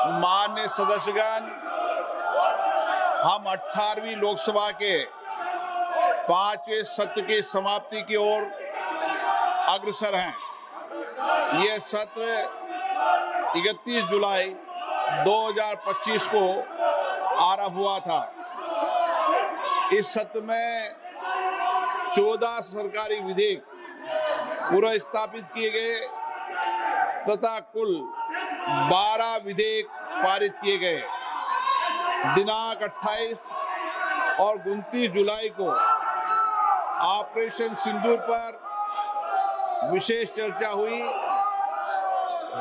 माननीय सदस्यगण, हम 18वीं लोकसभा के 5वें सत्र की समाप्ति की ओर अग्रसर हैं। यह सत्र 31 जुलाई 2025 को आरंभ हुआ था। इस सत्र में 14 सरकारी विधेयक पुनर्स्थापित किए गए तथा कुल 12 विधेयक पारित किए गए। दिनांक 28 और 29 जुलाई को ऑपरेशन सिंदूर पर विशेष चर्चा हुई,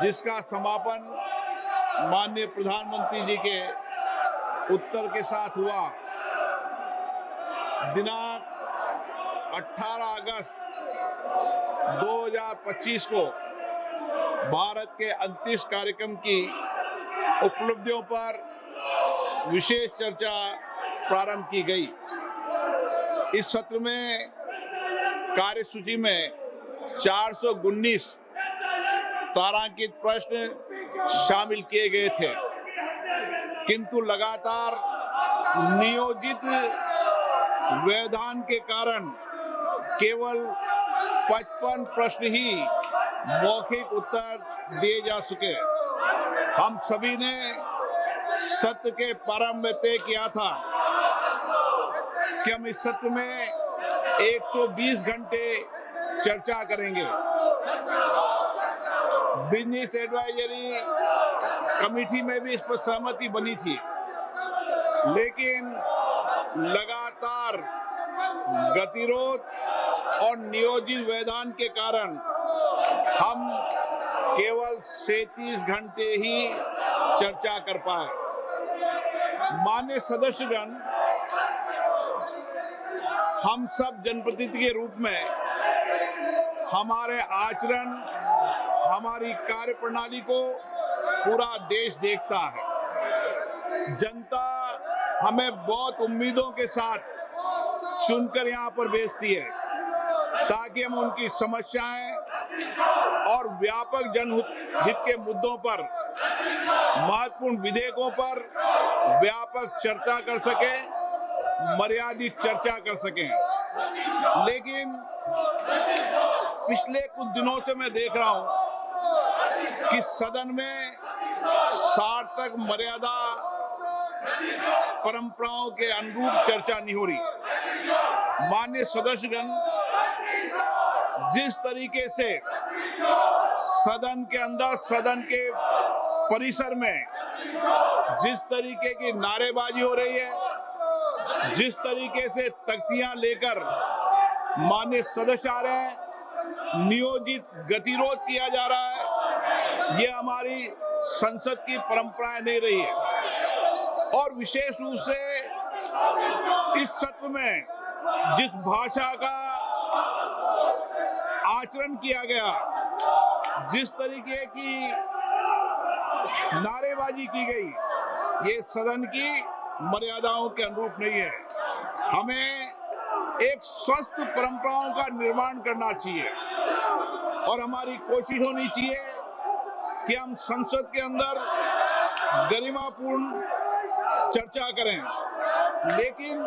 जिसका समापन माननीय प्रधानमंत्री जी के उत्तर के साथ हुआ। दिनांक 18 अगस्त 2025 को भारत के अंतरिक्ष कार्यक्रम की उपलब्धियों पर विशेष चर्चा प्रारंभ की गई। इस सत्र में कार्यसूची में 419 तारांकित प्रश्न शामिल किए गए थे, किंतु लगातार नियोजित व्यवधान के कारण केवल 55 प्रश्न ही मौखिक उत्तर दिए जा सके। हम सभी ने सत्र के प्रारंभ में तय किया था कि हम इस सत्र में 120 घंटे चर्चा करेंगे। बिजनेस एडवाइजरी कमेटी में भी इस पर सहमति बनी थी, लेकिन लगातार गतिरोध और नियोजित व्यवधान के कारण हम केवल 37 घंटे ही चर्चा कर पाए। माननीय सदस्यगण, हम सब जनप्रतिनिधि के रूप में हमारे आचरण, हमारी कार्यप्रणाली को पूरा देश देखता है। जनता हमें बहुत उम्मीदों के साथ चुनकर यहाँ पर भेजती है ताकि हम उनकी समस्याएं और व्यापक जनहित के मुद्दों पर, महत्वपूर्ण विधेयकों पर व्यापक चर्चा कर सकें, मर्यादित चर्चा कर सकें। लेकिन पिछले कुछ दिनों से मैं देख रहा हूं कि सदन में सार्थक मर्यादा परंपराओं के अनुरूप चर्चा नहीं हो रही। माननीय सदस्यगण, जिस तरीके से सदन के अंदर, सदन के परिसर में जिस तरीके की नारेबाजी हो रही है, जिस तरीके से तख्तियां लेकर माननीय सदस्य आ रहे हैं, नियोजित गतिरोध किया जा रहा है, ये हमारी संसद की परंपराएं नहीं रही है। और विशेष रूप से इस सत्र में जिस भाषा का आचरण किया गया, जिस तरीके की नारेबाजी की गई, ये सदन की मर्यादाओं के अनुरूप नहीं है। हमें एक स्वस्थ परंपराओं का निर्माण करना चाहिए और हमारी कोशिश होनी चाहिए कि हम संसद के अंदर गरिमापूर्ण चर्चा करें। लेकिन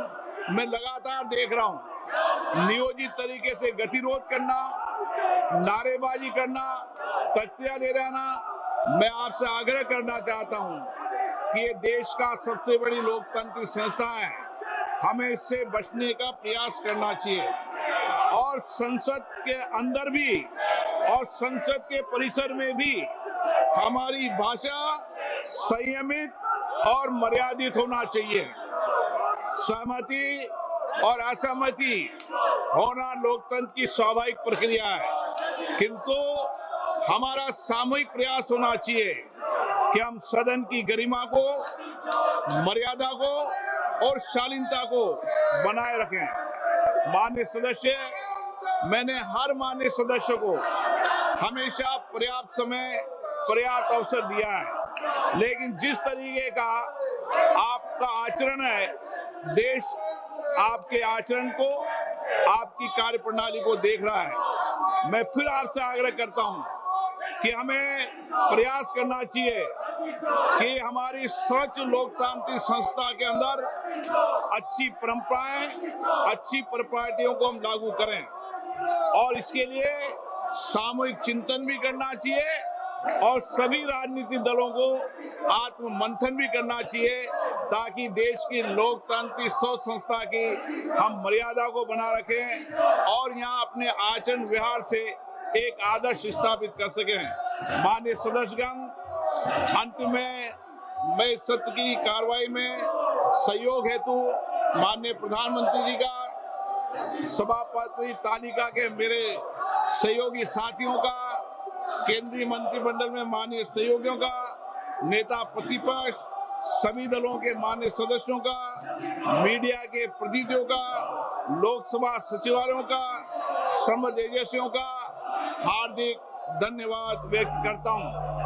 मैं लगातार देख रहा हूं नियोजित तरीके से गतिरोध करना, नारेबाजी करना, तख्तियां दे रहना। मैं आपसे आग्रह करना चाहता हूं कि ये देश का सबसे बड़ी लोकतांत्रिक संस्था है, हमें इससे बचने का प्रयास करना चाहिए। और संसद के अंदर भी और संसद के परिसर में भी हमारी भाषा संयमित और मर्यादित होना चाहिए। सहमति और असहमति होना लोकतंत्र की स्वाभाविक प्रक्रिया है, किंतु हमारा सामूहिक प्रयास होना चाहिए कि हम सदन की गरिमा को, मर्यादा को और शालीनता को बनाए रखें। माननीय सदस्य, मैंने हर माननीय सदस्य को हमेशा पर्याप्त समय, पर्याप्त अवसर दिया है, लेकिन जिस तरीके का आपका आचरण है, देश आपके आचरण को, आपकी कार्यप्रणाली को देख रहा है। मैं फिर आपसे आग्रह करता हूं कि हमें प्रयास करना चाहिए कि हमारी स्वच्छ लोकतांत्रिक संस्था के अंदर अच्छी परंपराएं, अच्छी प्रॉपर्टियों को हम लागू करें और इसके लिए सामूहिक चिंतन भी करना चाहिए और सभी राजनीतिक दलों को आत्म मंथन भी करना चाहिए ताकि देश की लोकतांत्रिक सोच संस्था की हम मर्यादा को बना रखें और यहाँ अपने आचरण व्यवहार से एक आदर्श स्थापित कर सकें। माननीय सदस्यगण, अंत में मैं सत्र की कार्रवाई में सहयोग हेतु माननीय प्रधानमंत्री जी का, सभापति तालिका के मेरे सहयोगी साथियों का, केंद्रीय मंत्रिमंडल में माननीय सहयोगियों का, नेता प्रतिपक्ष, सभी दलों के माननीय सदस्यों का, मीडिया के प्रतिनिधियों का, लोकसभा सचिवालयों का, संबद्ध एजेंसियों का हार्दिक धन्यवाद व्यक्त करता हूं।